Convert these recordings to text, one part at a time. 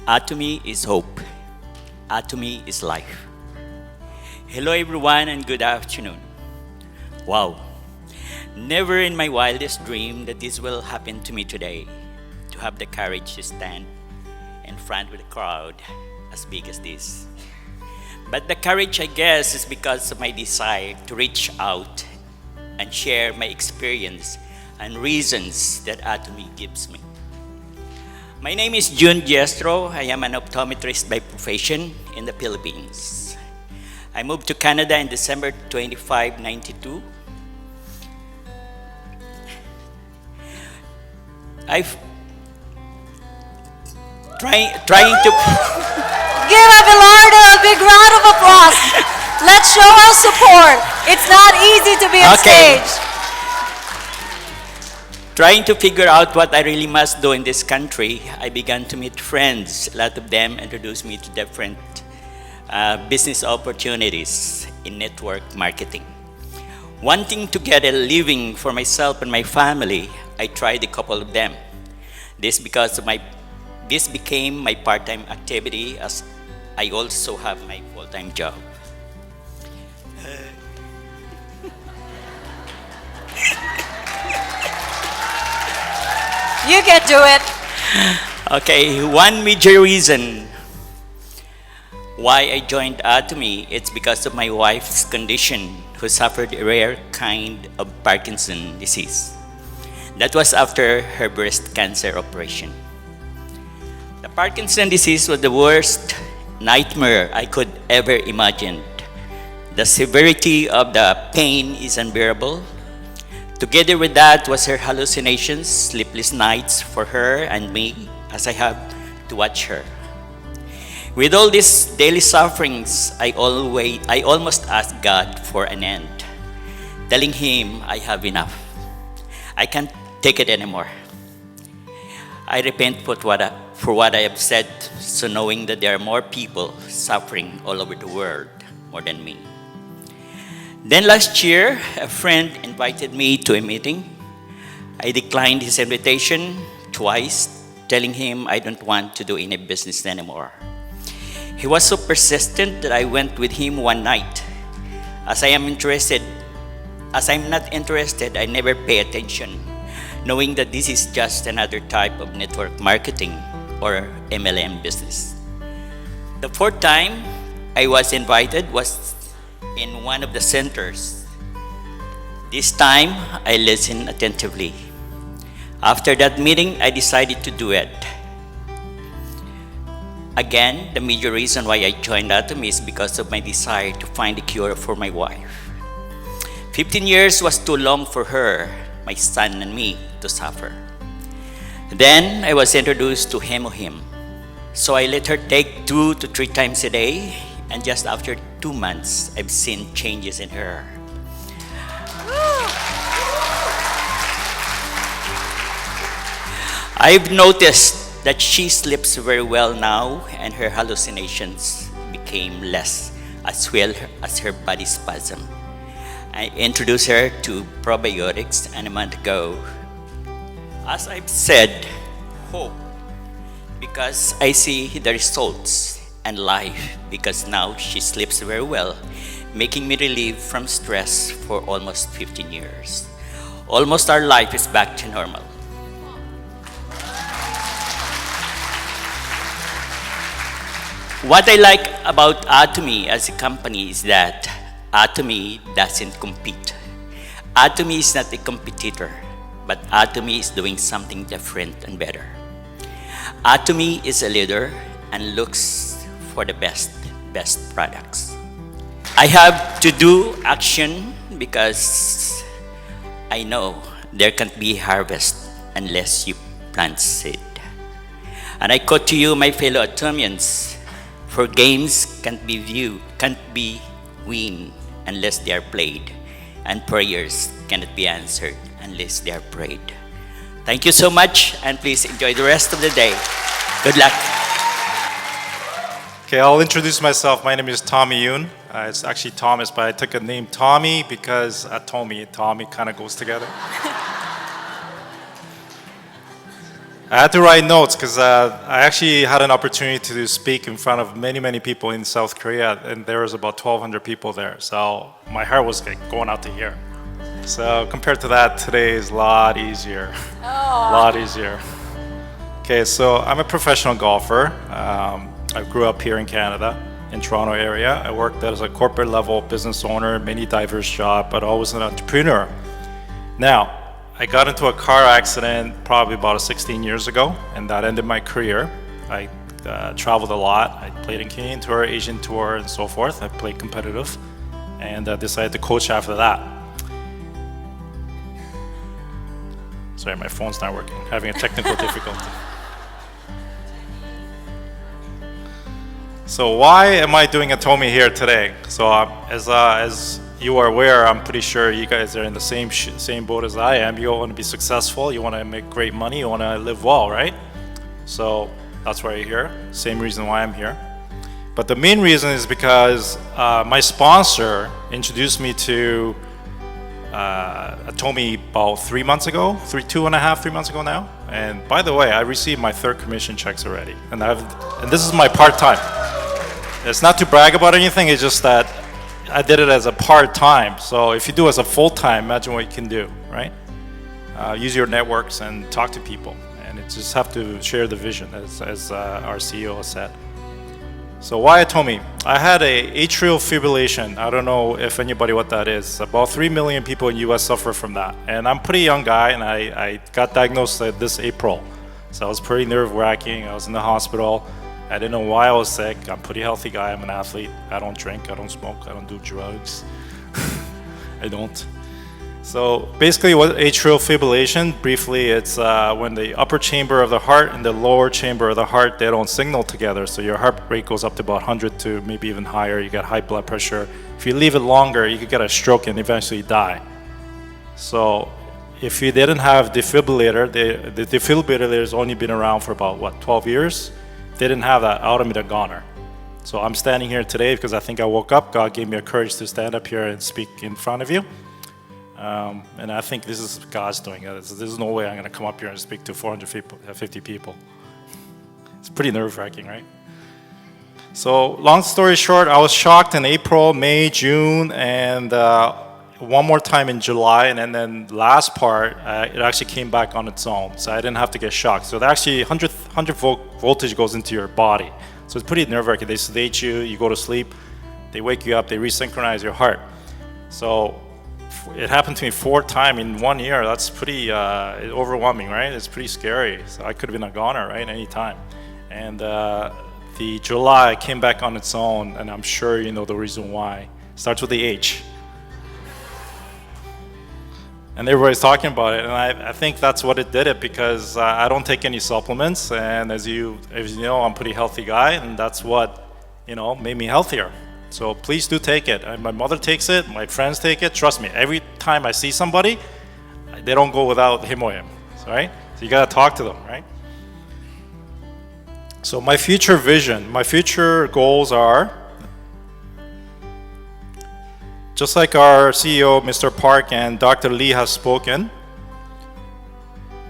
Atomy is hope. Atomy is life. Hello, everyone, and good afternoon. Wow, never in my wildest dream that this will happen to me today, to have the courage to stand in front of a crowd as big as this. But the courage, I guess, is because of my desire to reach out and share my experience and reasons that Atomy gives me. My name is June Diestro. I am an optometrist by profession in the Philippines. I moved to Canada in December 25, 92. I've trying to Give Alberlardo a big round of applause. Let's show our support. It's not easy to be on Okay. stage. Trying to figure out what I really must do in this country, I began to meet friends. A lot of them introduced me to different business opportunities in network marketing. Wanting to get a living for myself and my family, I tried a couple of them. This became my part-time activity as I also have my full-time job. You can do it. Okay, one major reason why I joined Atomy, it's because of my wife's condition, who suffered a rare kind of Parkinson's disease. That was after her breast cancer operation. The Parkinson's disease was the worst nightmare I could ever imagine. The severity of the pain is unbearable. Together with that was her hallucinations, sleepless nights for her and me as I have to watch her. With all these daily sufferings, I almost asked God for an end, telling Him I have enough. I can't take it anymore. I repent for what I have said, so knowing that there are more people suffering all over the world more than me. Then last year, a friend invited me to a meeting. I declined his invitation twice, telling him I don't want to do any business anymore. He was so persistent that I went with him one night. As I'm not interested, I never pay attention, knowing that this is just another type of network marketing or MLM business. The fourth time I was invited was in one of the centers. This time, I listened attentively. After that meeting, I decided to do it. Again, the major reason why I joined Atomy is because of my desire to find a cure for my wife. 15 years was too long for her, my son, and me to suffer. Then, I was introduced to Hemohim. So I let her take 2 to 3 times a day, and just after 2 months, I've seen changes in her. I've noticed that she sleeps very well now, and her hallucinations became less, as well as her body spasm. I introduced her to probiotics a month ago. As I've said, hope, because I see the results, and life, because now she sleeps very well, making me relieved from stress for almost 15 years. Almost our life is back to normal. What I like about Atomy as a company is that Atomy doesn't compete. Atomy is not a competitor, but Atomy is doing something different and better. Atomy is a leader and looks for the best products. I have to do action because I know there can't be harvest unless you plant seed. And I quote to you, my fellow Atomians, for games can't be win unless they are played, and prayers cannot be answered unless they are prayed. Thank you so much, and please enjoy the rest of the day. Good luck. Okay, I'll introduce myself. My name is Tommy Yoon. It's actually Thomas, but I took a name Tommy because Atomy and Tommy kind of goes together. I had to write notes because I actually had an opportunity to speak in front of many, many people in South Korea, and there was about 1,200 people there. So my heart was like going out to here. So compared to that, today is a lot easier. A lot easier. Okay, so I'm a professional golfer. I grew up here in Canada, in Toronto area. I worked as a corporate level business owner, many diverse job, but always an entrepreneur. Now, I got into a car accident probably about 16 years ago, and that ended my career. I traveled a lot. I played in Canadian Tour, Asian Tour, and so forth. I played competitive, and decided to coach after that. Sorry, my phone's not working. Having a technical difficulty. So why am I doing Atomy here today? So as you are aware, I'm pretty sure you guys are in the same boat as I am. You want to be successful, you want to make great money, you want to live well, right? So that's why you're here. Same reason why I'm here. But the main reason is because my sponsor introduced me to Atomy about 3 months ago, 3 months ago now. And by the way, I received my 3rd commission checks already, and this is my part-time. It's not to brag about anything. It's just that I did it as a part-time. So if you do it as a full-time, imagine what you can do, right? Use your networks and talk to people, and it just have to share the vision, as our CEO said. So why Atomy? I had a atrial fibrillation. I don't know if anybody what that is. About 3 million people in US suffer from that. And I'm a pretty young guy, and I got diagnosed this April. So I was pretty nerve-wracking. I was in the hospital. I didn't know why I was sick. I'm a pretty healthy guy. I'm an athlete. I don't drink. I don't smoke. I don't do drugs. I don't. So basically what atrial fibrillation, briefly, it's when the upper chamber of the heart and the lower chamber of the heart, they don't signal together. So your heart rate goes up to about 100 to maybe even higher. You get high blood pressure. If you leave it longer, you could get a stroke and eventually die. So if you didn't have defibrillator, the defibrillator has only been around for about, 12 years? If they didn't have that, I would have been a goner. So I'm standing here today because I think I woke up. God gave me a courage to stand up here and speak in front of you. And I think this is God's doing. There's no way I'm going to come up here and speak to 450 people. It's pretty nerve-wracking, right? So long story short, I was shocked in April, May, June, and one more time in July, and then last part, it actually came back on its own. So I didn't have to get shocked. So actually 100 volt voltage goes into your body. So it's pretty nerve-wracking. They sedate you, you go to sleep, they wake you up, they resynchronize your heart. So it happened to me 4 times in 1 year. That's pretty overwhelming, right? It's pretty scary. So I could have been a goner, right, any time. And the July came back on its own, and I'm sure you know the reason why. It starts with the H. And everybody's talking about it, and I think that's what it did it, because I don't take any supplements, and as you know, I'm a pretty healthy guy, and that's what, made me healthier. So please do take it. My mother takes it, my friends take it. Trust me, every time I see somebody, they don't go without him or him, right? So you gotta talk to them, right? So my future vision, my future goals are, just like our CEO, Mr. Park, and Dr. Lee has spoken,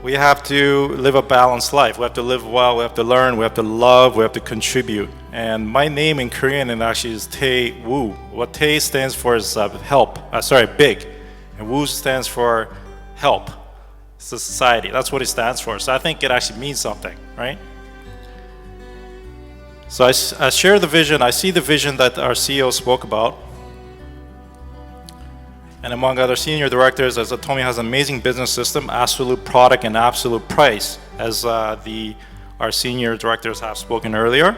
we have to live a balanced life. We have to live well, we have to learn, we have to love, we have to contribute. And my name in Korean and actually is Tae Woo. What Tae stands for is big. And Woo stands for help. It's a society, that's what it stands for. So I think it actually means something, right? So I share the vision, I see the vision that our CEO spoke about. And among other senior directors, as Atomy has an amazing business system, absolute product and absolute price, as our senior directors have spoken earlier.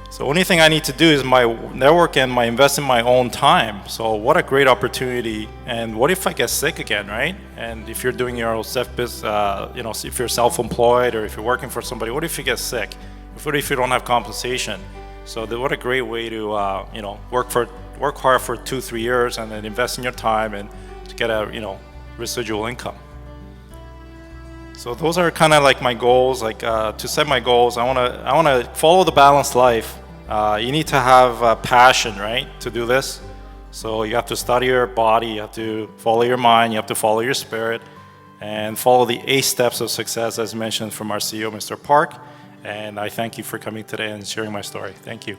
So only thing I need to do is my network and invest in my own time. So what a great opportunity. And what if I get sick again, right? And if you're doing your own self-business, if you're self-employed or if you're working for somebody, what if you get sick? What if you don't have compensation? So what a great way to work hard for 2-3 years and then invest in your time and to get a residual income. So those are kind of like my goals. Like to set my goals, I want to follow the balanced life. You need to have passion, right, to do this. So you have to study your body, you have to follow your mind, you have to follow your spirit, and follow the 8 steps of success as mentioned from our CEO, Mr. Park. And I thank you for coming today and sharing my story. Thank you.